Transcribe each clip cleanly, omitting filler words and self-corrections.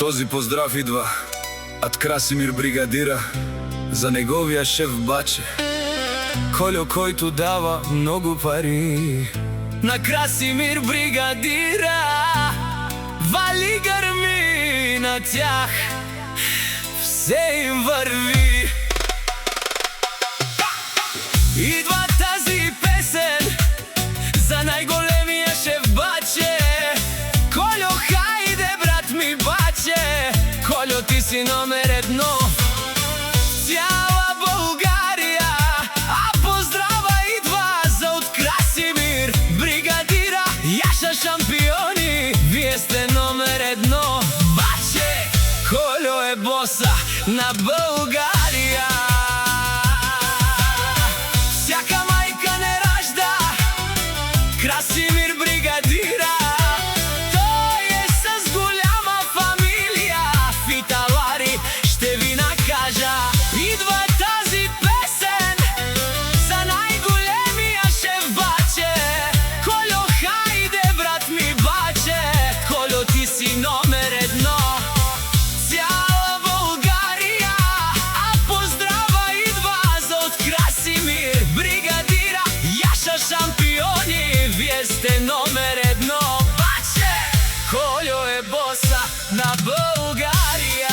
Този поздрав идва од Красимир бригадира за неговия шеф баче Кольо, който дава много пари. На Красимир бригадира вали гърми, на тях все им върви. Идва тази песен за най-големия шеф баче. Кольо, хайде брат ми баче, Кольо, ти си номер едно в цяла България. А поздрава идва за от Красимир бригадира. Яша шампиони, вие сте номер едно. Баче, Кольо е боса на България. Всяка майка не ражда Красимир бригадира. Той е с голяма фамилия. Фиталари, ще ви накажа. Идва тази песен за най-големия шеф баче. Кольо, хайде брат ми баче, Кольо, ти си номер едно цяла България. А поздрава идва за от Красимир бригадира. Яша шампиони, вие сте номер едно. Баче, Кольо е боса на България.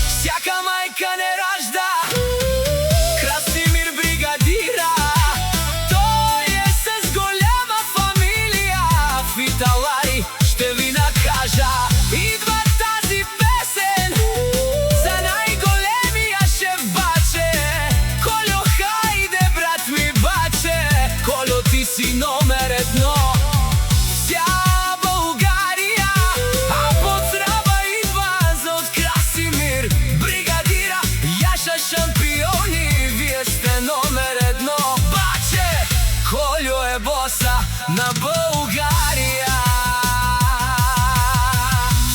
Всяка майка не ражда Красимир бригадира. Той е с голяма фамилия. Фиталари, ще ви накажа. Идва тази песен за най-големия шеф баче. Кольо, хайде брат ми баче, Кольо, ти си номер едно цяла България. А поздрава идва за от Красимир бригадира. Яша шампиони, вие сте номер едно. Баче, Кольо е боса на България.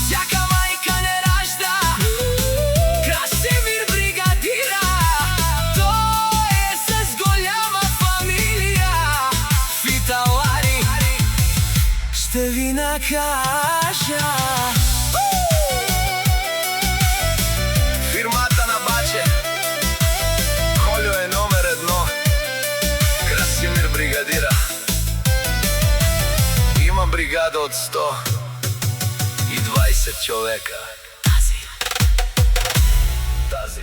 Всяка майка не ражда Красимир бригадира. Той е с голяма фамилия. Фиталари, ще ви накажа. Фирмата на баче Кольо е номер едно. Красимир бригадира. Има бригада от 120 човека. Тази